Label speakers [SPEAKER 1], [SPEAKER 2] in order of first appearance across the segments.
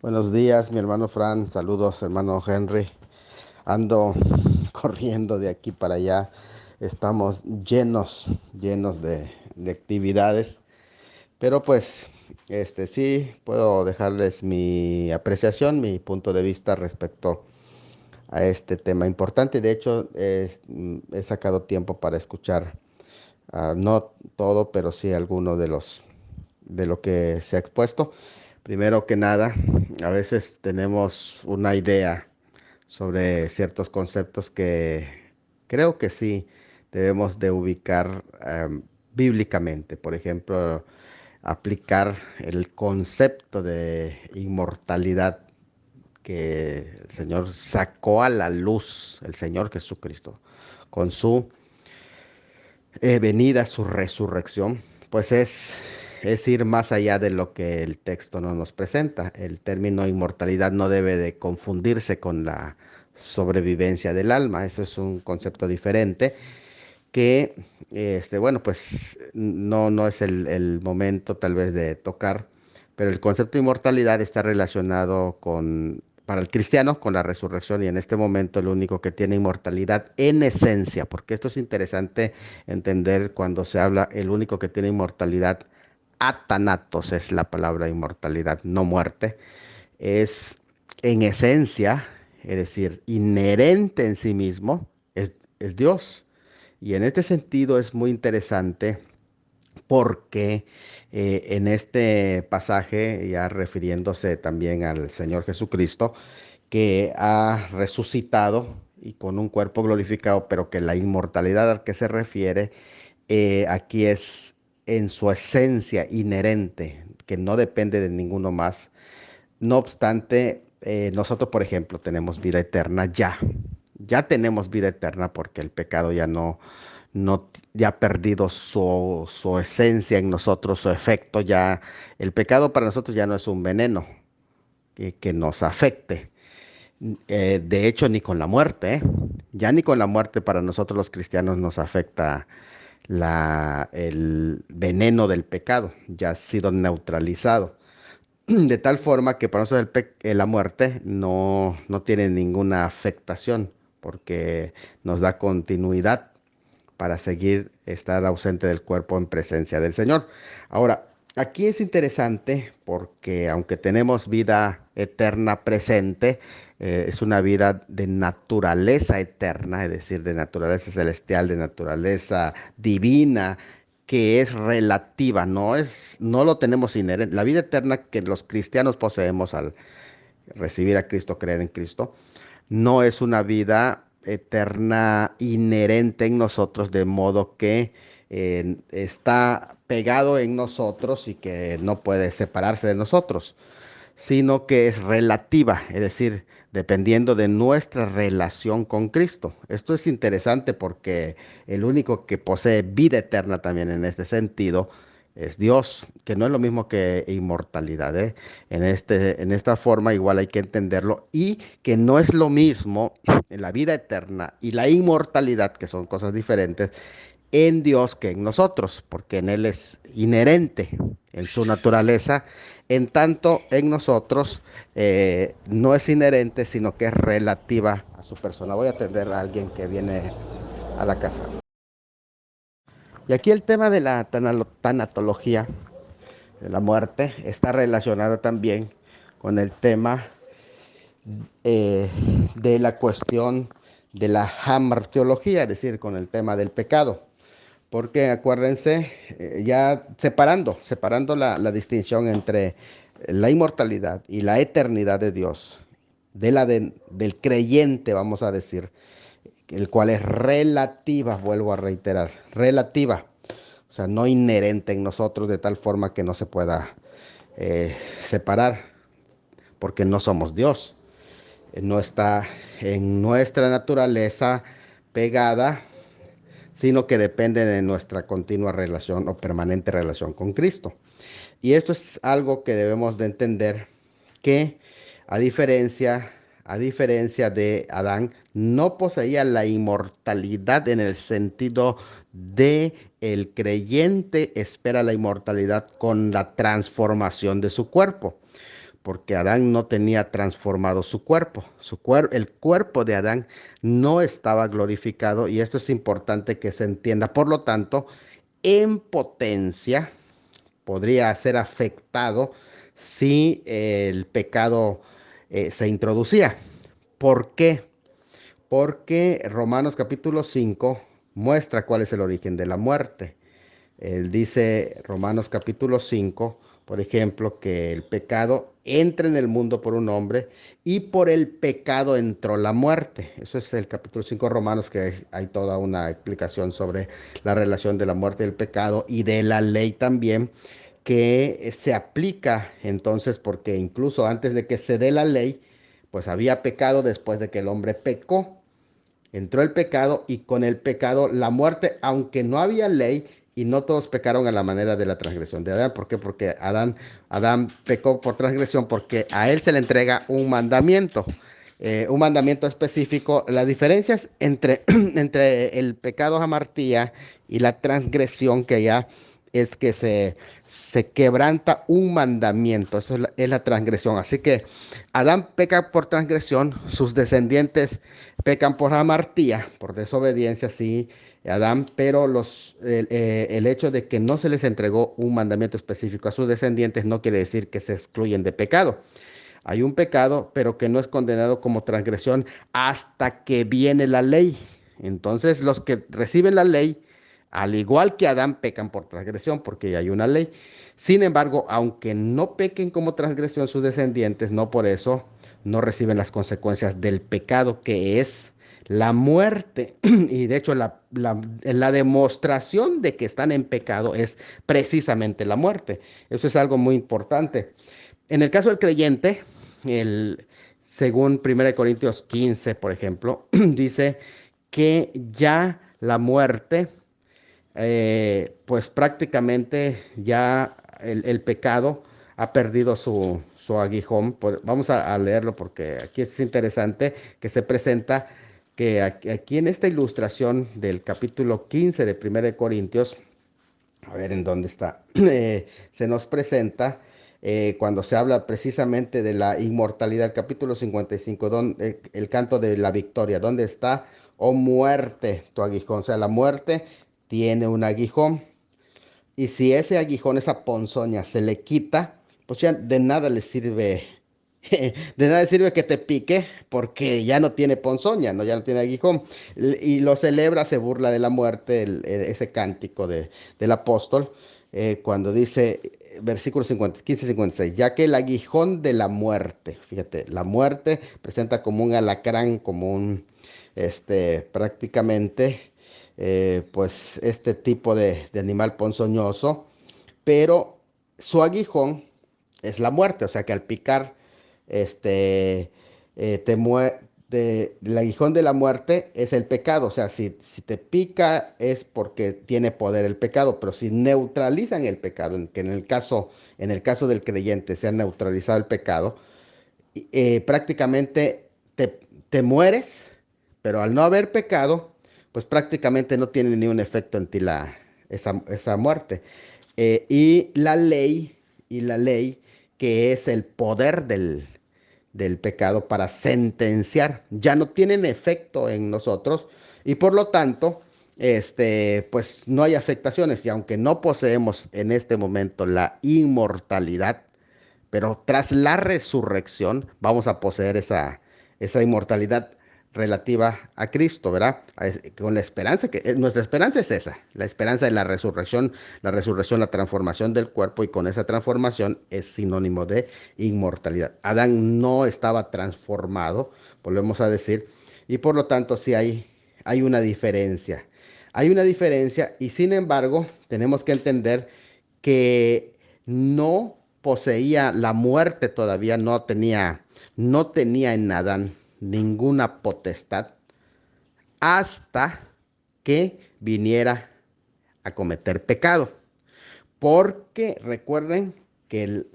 [SPEAKER 1] Buenos días, mi hermano Fran. Saludos, hermano Henry. Ando corriendo de aquí para allá. Estamos llenos de actividades. Pero pues, sí puedo dejarles mi apreciación, mi punto de vista respecto a este tema importante. De hecho, he sacado tiempo para escuchar, no todo, pero sí alguno de lo que se ha expuesto. Primero que nada, a veces tenemos una idea sobre ciertos conceptos que creo que sí debemos de ubicar bíblicamente. Por ejemplo, aplicar el concepto de inmortalidad que el Señor sacó a la luz, el Señor Jesucristo, con su venida, su resurrección, pues es ir más allá de lo que el texto no nos presenta. El término inmortalidad no debe de confundirse con la sobrevivencia del alma. Eso es un concepto diferente que, bueno, pues no es el momento tal vez de tocar, pero el concepto de inmortalidad está relacionado con, para el cristiano, con la resurrección y en este momento el único que tiene inmortalidad en esencia, porque esto es interesante entender cuando se habla, el único que tiene inmortalidad, atanatos es la palabra inmortalidad, no muerte, es en esencia, es decir, inherente en sí mismo, es Dios. Y en este sentido es muy interesante porque en este pasaje, ya refiriéndose también al Señor Jesucristo, que ha resucitado y con un cuerpo glorificado, pero que la inmortalidad al que se refiere aquí es en su esencia inherente, que no depende de ninguno más. No obstante, nosotros, por ejemplo, tenemos vida eterna ya. Ya tenemos vida eterna porque el pecado ya ha perdido su esencia en nosotros, su efecto ya. El pecado para nosotros ya no es un veneno que nos afecte. De hecho, ni con la muerte, ¿eh? Ya ni con la muerte para nosotros los cristianos nos afecta el veneno del pecado. Ya ha sido neutralizado. De tal forma que para nosotros la muerte no tiene ninguna afectación porque nos da continuidad para seguir estar ausente del cuerpo en presencia del Señor. Ahora, aquí es interesante porque aunque tenemos vida eterna presente, es una vida de naturaleza eterna, es decir, de naturaleza celestial, de naturaleza divina, que es relativa, no lo tenemos inherente. La vida eterna que los cristianos poseemos al recibir a Cristo, creer en Cristo, no es una vida eterna inherente en nosotros, de modo que está pegado en nosotros y que no puede separarse de nosotros, sino que es relativa, es decir, dependiendo de nuestra relación con Cristo. Esto es interesante porque el único que posee vida eterna también en este sentido es Dios, que no es lo mismo que inmortalidad, ¿eh? En esta forma igual hay que entenderlo y que no es lo mismo en la vida eterna y la inmortalidad, que son cosas diferentes, en Dios que en nosotros, porque en Él es inherente en su naturaleza, en tanto en nosotros no es inherente, sino que es relativa a su persona. Voy a atender a alguien que viene a la casa. Y aquí el tema de la tanatología, de la muerte, está relacionado también con el tema eh, de la cuestión de la hamartiología, es decir, con el tema del pecado. Porque acuérdense, ya separando la distinción entre la inmortalidad y la eternidad de Dios, del creyente, vamos a decir, el cual es relativa, vuelvo a reiterar, relativa, o sea, no inherente en nosotros de tal forma que no se pueda separar, porque no somos Dios, no está en nuestra naturaleza pegada, sino que depende de nuestra continua relación o permanente relación con Cristo. Y esto es algo que debemos de entender que a diferencia, a diferencia de Adán, no poseía la inmortalidad en el sentido de el creyente espera la inmortalidad con la transformación de su cuerpo. porque Adán no tenía transformado su cuerpo. El cuerpo de Adán no estaba glorificado y esto es importante que se entienda. Por lo tanto, en potencia podría ser afectado si el pecado se introducía. ¿Por qué? Porque Romanos capítulo 5 muestra cuál es el origen de la muerte. Él dice, Romanos capítulo 5, por ejemplo, que el pecado entra en el mundo por un hombre y por el pecado entró la muerte. Eso es el capítulo 5 de Romanos, que hay toda una explicación sobre la relación de la muerte y el pecado y de la ley también, que se aplica entonces porque incluso antes de que se dé la ley, pues había pecado después de que el hombre pecó. Entró el pecado y con el pecado la muerte, aunque no había ley y no todos pecaron a la manera de la transgresión de Adán. ¿Por qué? Porque Adán pecó por transgresión porque a él se le entrega un mandamiento específico. Las diferencias entre, entre el pecado jamartía y la transgresión que ya es que se quebranta un mandamiento, eso es la transgresión. Así que Adán peca por transgresión, sus descendientes pecan por amartía, por desobediencia, sí, Adán, pero el hecho de que no se les entregó un mandamiento específico a sus descendientes no quiere decir que se excluyen de pecado. Hay un pecado, pero que no es condenado como transgresión hasta que viene la ley. Entonces, los que reciben la ley, al igual que Adán, pecan por transgresión porque ya hay una ley. Sin embargo, aunque no pequen como transgresión sus descendientes, no por eso no reciben las consecuencias del pecado, que es la muerte. Y de hecho, la demostración de que están en pecado es precisamente la muerte. Eso es algo muy importante. En el caso del creyente, el, según 1 Corintios 15, por ejemplo, dice que ya la muerte, pues prácticamente ya el pecado ha perdido su aguijón. Vamos a leerlo porque aquí es interesante que se presenta que aquí en esta ilustración del capítulo 15 de 1 Corintios, a ver en dónde está, se nos presenta cuando se habla precisamente de la inmortalidad, el capítulo 55, el canto de la victoria, ¿dónde está, oh muerte, tu aguijón? O sea, la muerte tiene un aguijón, y si ese aguijón, esa ponzoña, se le quita, pues ya de nada le sirve, de nada le sirve que te pique, porque ya no tiene ponzoña, ¿no? Ya no tiene aguijón. Y lo celebra, se burla de la muerte, ese cántico del apóstol, cuando dice, versículo 50, 15-56, ya que el aguijón de la muerte, fíjate, la muerte presenta como un alacrán, como prácticamente pues este tipo de animal ponzoñoso, pero su aguijón es la muerte, o sea que al picar, este, el aguijón de la muerte es el pecado, o sea, si te pica es porque tiene poder el pecado, pero si neutralizan el pecado, que en el caso del creyente se ha neutralizado el pecado, prácticamente te mueres, pero al no haber pecado, pues prácticamente no tiene ni un efecto en ti esa muerte. Y la ley, que es el poder del pecado para sentenciar, ya no tienen efecto en nosotros y por lo tanto, pues no hay afectaciones. Y aunque no poseemos en este momento la inmortalidad, pero tras la resurrección vamos a poseer esa inmortalidad relativa a Cristo, ¿verdad? Con la esperanza nuestra esperanza es esa, la esperanza de la resurrección, la transformación del cuerpo, y con esa transformación es sinónimo de inmortalidad. Adán no estaba transformado, volvemos a decir, y por lo tanto sí hay una diferencia. Hay una diferencia y sin embargo tenemos que entender que no poseía la muerte todavía, no tenía en Adán ninguna potestad hasta que viniera a cometer pecado. Porque recuerden que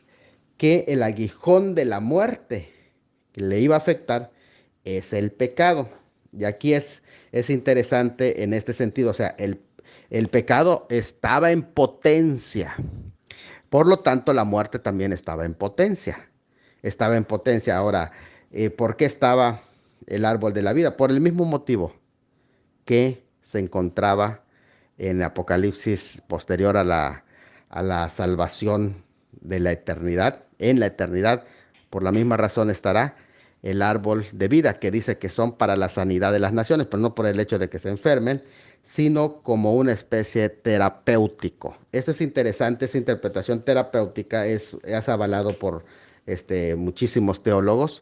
[SPEAKER 1] el aguijón de la muerte que le iba a afectar es el pecado. Y aquí es interesante en este sentido, o sea, el pecado estaba en potencia. Por lo tanto, la muerte también estaba en potencia. estaba en potencia. Ahora, ¿por qué estaba el árbol de la vida? Por el mismo motivo que se encontraba en Apocalipsis posterior a la salvación de la eternidad, en la eternidad. Por la misma razón estará el árbol de vida, que dice que son para la sanidad de las naciones, pero no por el hecho de que se enfermen, sino como una especie terapéutico. Esto es interesante, esa interpretación terapéutica es avalado por muchísimos teólogos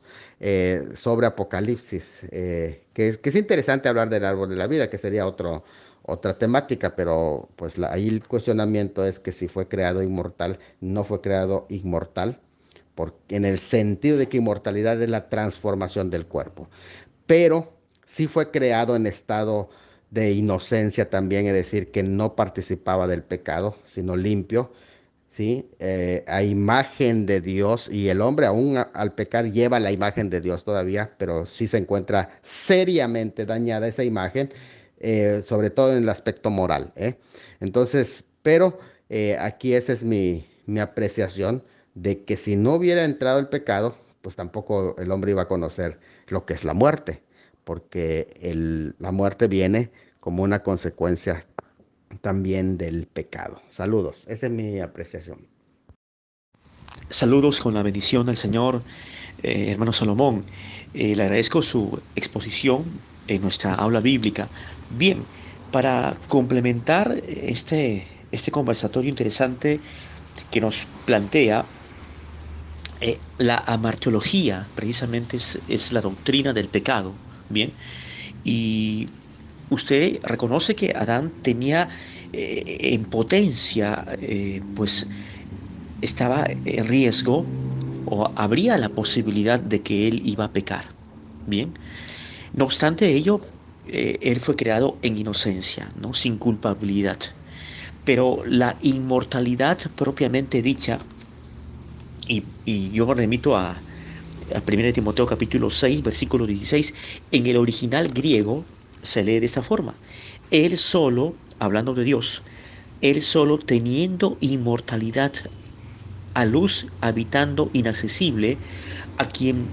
[SPEAKER 1] sobre Apocalipsis, que es interesante hablar del árbol de la vida, que sería otra temática, pero pues ahí el cuestionamiento es que si fue creado inmortal, no fue creado inmortal, porque, en el sentido de que inmortalidad es la transformación del cuerpo, pero sí fue creado en estado de inocencia también, es decir, que no participaba del pecado, sino limpio, ¿sí? A imagen de Dios, y el hombre aún al pecar lleva la imagen de Dios todavía, pero sí se encuentra seriamente dañada esa imagen, sobre todo en el aspecto moral, ¿eh? Entonces, pero aquí esa es mi apreciación de que si no hubiera entrado el pecado, pues tampoco el hombre iba a conocer lo que es la muerte, porque la muerte viene como una consecuencia también del pecado. Saludos, esa es mi apreciación.
[SPEAKER 2] Saludos con la bendición del Señor, hermano Salomón. Le agradezco su exposición en nuestra aula bíblica. Bien, para complementar este conversatorio interesante que nos plantea, la amartiología precisamente es la doctrina del pecado. Bien, y usted reconoce que Adán tenía en potencia, pues estaba en riesgo o habría la posibilidad de que él iba a pecar. Bien, no obstante ello, él fue creado en inocencia, ¿no? Sin culpabilidad. Pero la inmortalidad propiamente dicha, y yo me remito a 1 Timoteo capítulo 6, versículo 16, en el original griego se lee de esa forma. Él solo, hablando de Dios, él solo teniendo inmortalidad a luz habitando inaccesible, a quien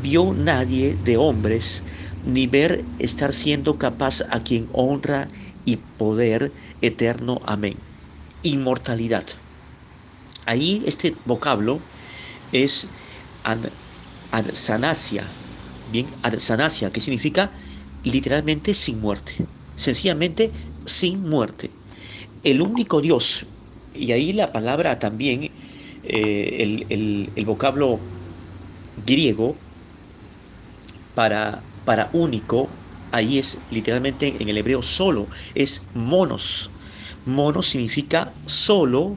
[SPEAKER 2] vio nadie de hombres, ni ver estar siendo capaz, a quien honra y poder eterno. Amén. Inmortalidad. Ahí este vocablo es ad, adsanasia. Bien, adsanasia, que significa literalmente sin muerte. Sencillamente sin muerte. El único Dios, y ahí la palabra también, el vocablo griego para único, ahí es literalmente en el hebreo solo, es monos. Monos significa solo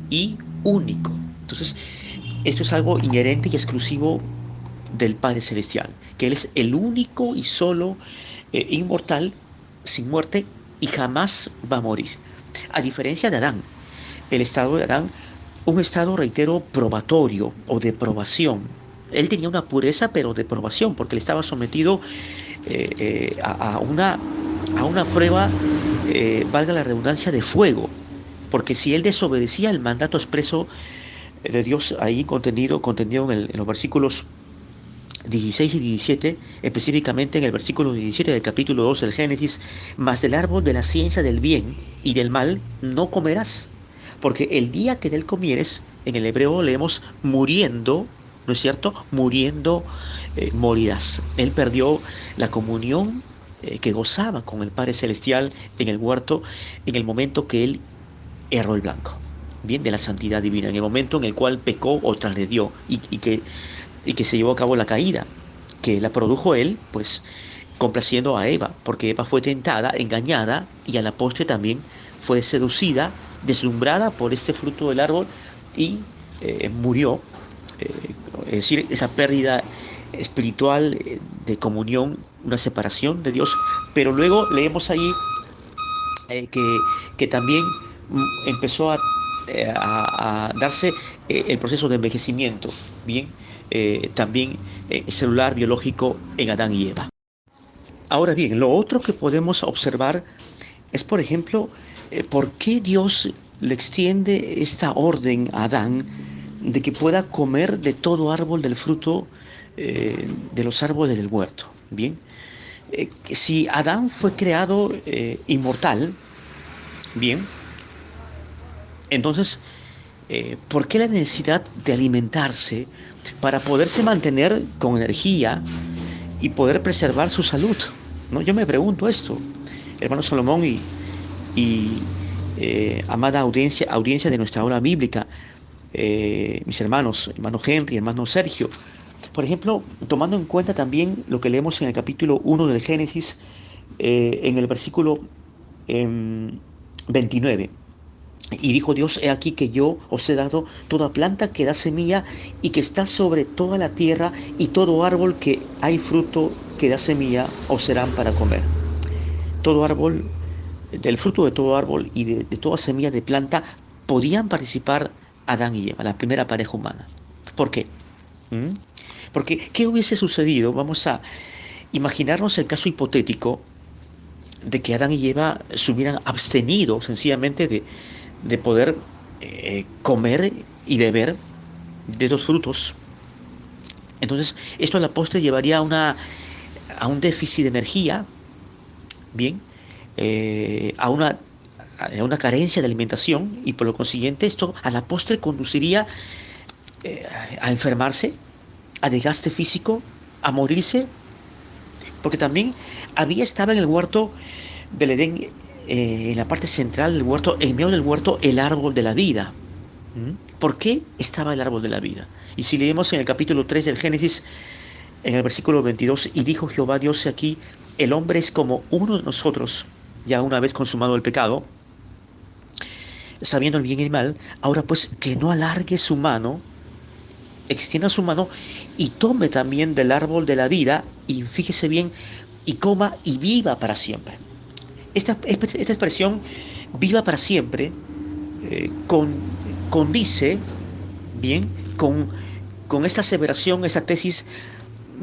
[SPEAKER 2] y único. Entonces, esto es algo inherente y exclusivo del Padre Celestial, que Él es el único y solo inmortal, sin muerte, y jamás va a morir. A diferencia de Adán, el estado de Adán, un estado, reitero, probatorio o de probación. Él tenía una pureza, pero de probación, porque él estaba sometido a una prueba, valga la redundancia, de fuego. Porque si él desobedecía el mandato expreso de Dios ahí contenido en los versículos 16 y 17, específicamente en el versículo 17 del capítulo 2 del Génesis, mas del árbol de la ciencia del bien y del mal no comerás, porque el día que de él comieres, en el hebreo leemos muriendo, ¿no es cierto? Muriendo morirás. Él perdió la comunión que gozaba con el Padre Celestial en el huerto en el momento que él erró el blanco, bien, de la santidad divina, en el momento en el cual pecó o transgredió y que se llevó a cabo la caída, que la produjo él, pues complaciendo a Eva, porque Eva fue tentada, engañada, y a la postre también fue seducida, deslumbrada por este fruto del árbol y murió. Eh, es decir, esa pérdida espiritual de comunión, una separación de Dios, pero luego leemos ahí que también empezó a darse el proceso de envejecimiento, bien, también celular, biológico en Adán y Eva. Ahora bien, lo otro que podemos observar es, por ejemplo, por qué Dios le extiende esta orden a Adán de que pueda comer de todo árbol del fruto de los árboles del huerto. Bien, si Adán fue creado inmortal, bien, entonces, ¿por qué la necesidad de alimentarse para poderse mantener con energía y poder preservar su salud? ¿No? Yo me pregunto esto, hermano Salomón y amada audiencia de nuestra hora bíblica, mis hermanos, hermano Henry, hermano Sergio. Por ejemplo, tomando en cuenta también lo que leemos en el capítulo 1 del Génesis, en el versículo 29. Y dijo Dios, he aquí que yo os he dado toda planta que da semilla y que está sobre toda la tierra, y todo árbol que hay fruto que da semilla os serán para comer. Todo árbol, del fruto de todo árbol y de toda semilla de planta podían participar Adán y Eva, la primera pareja humana. ¿Por qué? ¿Mm? Porque, ¿qué hubiese sucedido? Vamos a imaginarnos el caso hipotético de que Adán y Eva se hubieran abstenido sencillamente de poder comer y beber de los frutos. Entonces, esto a la postre llevaría a un déficit de energía, bien, a una carencia de alimentación, y por lo consiguiente esto a la postre conduciría eh, a enfermarse, a desgaste físico, a morirse, porque también estaba en el huerto del Edén, en la parte central del huerto, en medio del huerto, el árbol de la vida. ¿Mm? ¿Por qué estaba el árbol de la vida? Y si leemos en el capítulo 3 del Génesis, en el versículo 22, y dijo Jehová Dios aquí, el hombre es como uno de nosotros, ya una vez consumado el pecado, sabiendo el bien y el mal, ahora pues que no alargue su mano, extienda su mano y tome también del árbol de la vida, y fíjese bien, y coma y viva para siempre. Esta expresión, viva para siempre, con, condice bien con esta aseveración, esta tesis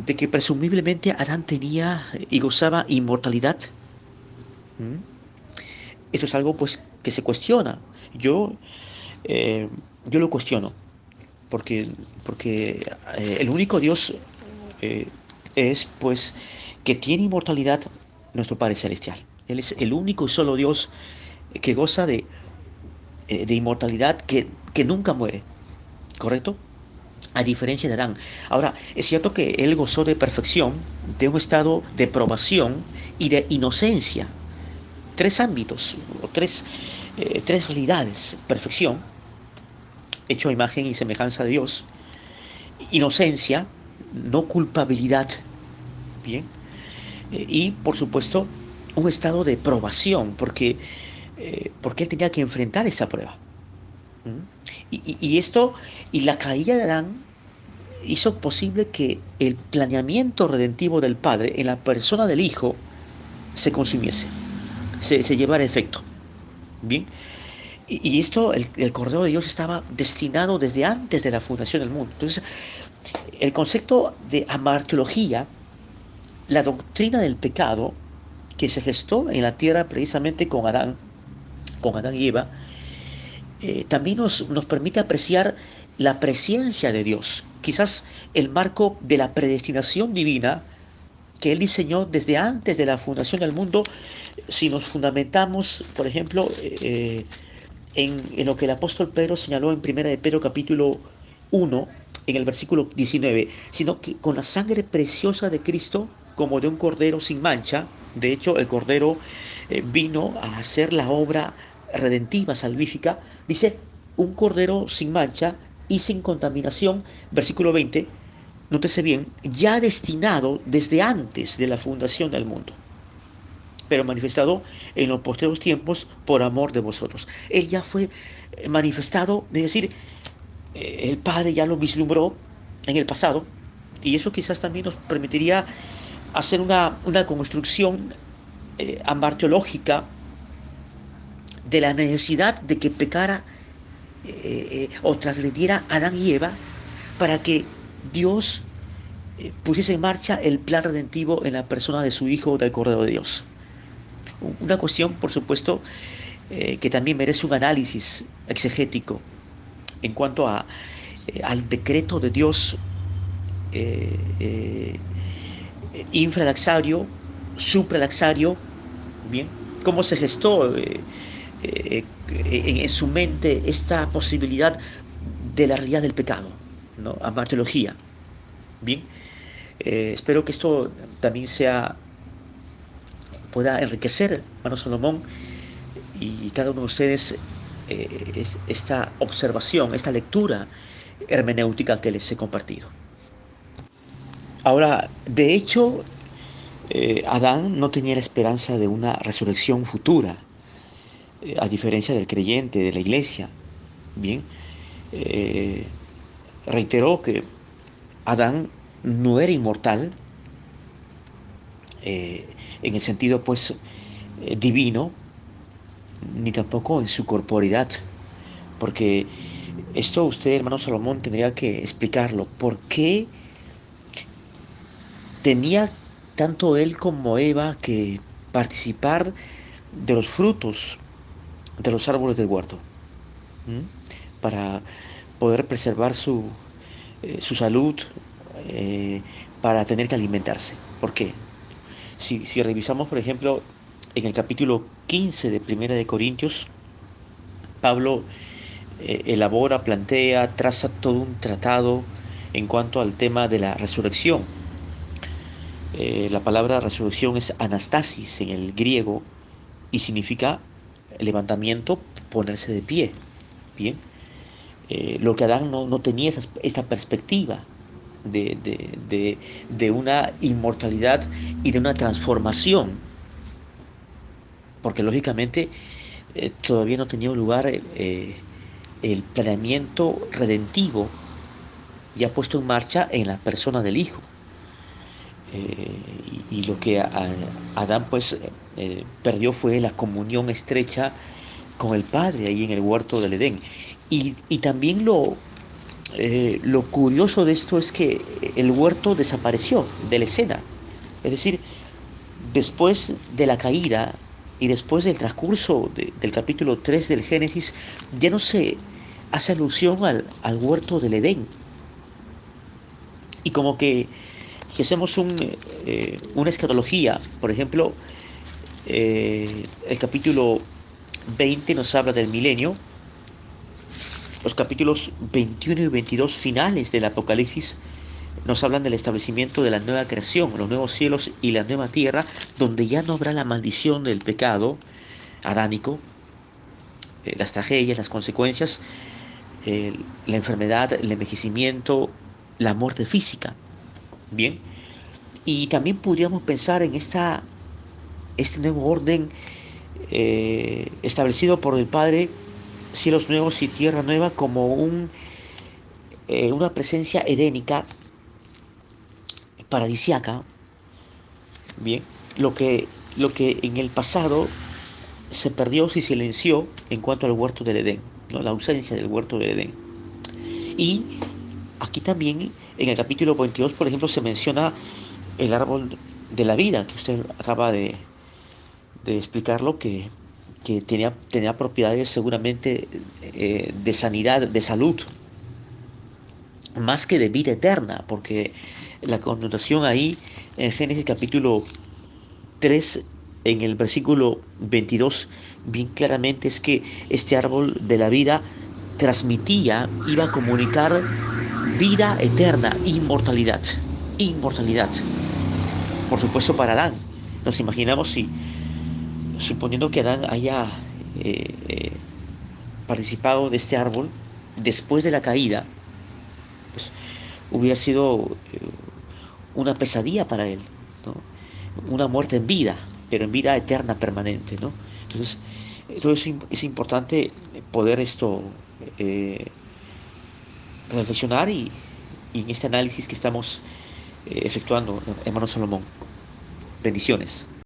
[SPEAKER 2] de que presumiblemente Adán tenía y gozaba inmortalidad. ¿Mm? Esto es algo pues que se cuestiona. Yo, eh, yo lo cuestiono porque el único Dios eh, es pues que tiene inmortalidad, nuestro Padre Celestial. Él es el único y solo Dios que goza de inmortalidad, que nunca muere, ¿correcto? A diferencia de Adán. Ahora, es cierto que él gozó de perfección, de un estado de probación y de inocencia. Tres ámbitos, o tres realidades. Perfección, hecho a imagen y semejanza de Dios. Inocencia, no culpabilidad. Bien. Y, por supuesto, un estado de probación, porque él tenía que enfrentar esta prueba. ¿Mm? Y esto, y la caída de Adán hizo posible que el planeamiento redentivo del Padre en la persona del Hijo se consumiese, se llevara a efecto. Bien, y esto, el Cordero de Dios estaba destinado desde antes de la fundación del mundo. Entonces, el concepto de amartiología, la doctrina del pecado que se gestó en la tierra precisamente con Adán y Eva, también nos permite apreciar la presencia de Dios, quizás el marco de la predestinación divina que Él diseñó desde antes de la fundación del mundo. Si nos fundamentamos, por ejemplo, en lo que el apóstol Pedro señaló en Primera de Pedro capítulo 1, en el versículo 19, sino que con la sangre preciosa de Cristo, como de un cordero sin mancha. De hecho, el cordero vino a hacer la obra redentiva, salvífica. Dice, un cordero sin mancha y sin contaminación, versículo 20, nótese bien, ya destinado desde antes de la fundación del mundo, pero manifestado en los postreros tiempos por amor de vosotros. Él ya fue manifestado, es decir, el Padre ya lo vislumbró en el pasado, y eso quizás también nos permitiría hacer una construcción amarteológica de la necesidad de que pecara o transgrediera Adán y Eva para que Dios pusiese en marcha el plan redentivo en la persona de su Hijo, del Cordero de Dios. Una cuestión, por supuesto, que también merece un análisis exegético en cuanto a al decreto de Dios eh, eh, infralaxario, supralaxario, bien, cómo se gestó en su mente esta posibilidad de la realidad del pecado, ¿no? Amarteología, bien. Espero que esto también pueda enriquecer, hermano Salomón, y cada uno de ustedes esta observación, esta lectura hermenéutica que les he compartido. Ahora, de hecho, Adán no tenía la esperanza de una resurrección futura, a diferencia del creyente, de la iglesia. Bien, eh, reiteró que Adán no era inmortal, en el sentido pues divino, ni tampoco en su corporidad, porque esto usted, hermano Salomón, tendría que explicarlo. ¿Por qué tenía tanto él como Eva que participar de los frutos de los árboles del huerto? ¿Mm? Para poder preservar su salud, eh, para tener que alimentarse. ¿Por qué? Si revisamos, por ejemplo, en el capítulo 15 de Primera de Corintios, Pablo elabora, plantea, traza todo un tratado en cuanto al tema de la resurrección. La palabra resurrección es anastasis en el griego y significa levantamiento, ponerse de pie. Bien, lo que Adán no tenía esa perspectiva de una inmortalidad y de una transformación, porque lógicamente todavía no tenía lugar el planeamiento redentivo ya puesto en marcha en la persona del Hijo. Y lo que Adán pues perdió fue la comunión estrecha con el Padre ahí en el huerto del Edén. Y también lo curioso de esto es que el huerto desapareció de la escena. Es decir, después de la caída y después del transcurso del capítulo 3 del Génesis, ya no se hace alusión al huerto del Edén. Y como que si hacemos una escatología, por ejemplo, el capítulo 20 nos habla del milenio, los capítulos 21 y 22 finales del Apocalipsis nos hablan del establecimiento de la nueva creación, los nuevos cielos y la nueva tierra, donde ya no habrá la maldición del pecado adánico, las tragedias, las consecuencias, eh, la enfermedad, el envejecimiento, la muerte física. Bien, y también podríamos pensar en este nuevo orden establecido por el Padre, cielos nuevos y tierra nueva, como una presencia edénica, paradisiaca, bien, lo que en el pasado se perdió, se silenció en cuanto al huerto del Edén, ¿no? La ausencia del huerto del Edén. Y aquí también, en el capítulo 22, por ejemplo, se menciona el árbol de la vida, que usted acaba de explicarlo, que tenía propiedades seguramente de sanidad, de salud, más que de vida eterna, porque la connotación ahí en Génesis capítulo 3 en el versículo 22, bien claramente es que este árbol de la vida transmitía, iba a comunicar vida eterna, inmortalidad, inmortalidad. Por supuesto para Adán. Nos imaginamos si, suponiendo que Adán haya eh, eh, participado de este árbol después de la caída, pues hubiera sido una pesadilla para él, ¿no? Una muerte en vida, pero en vida eterna, permanente, ¿no? Entonces, todo eso es importante poder eh, reflexionar y en este análisis que estamos efectuando, hermano Salomón. Bendiciones.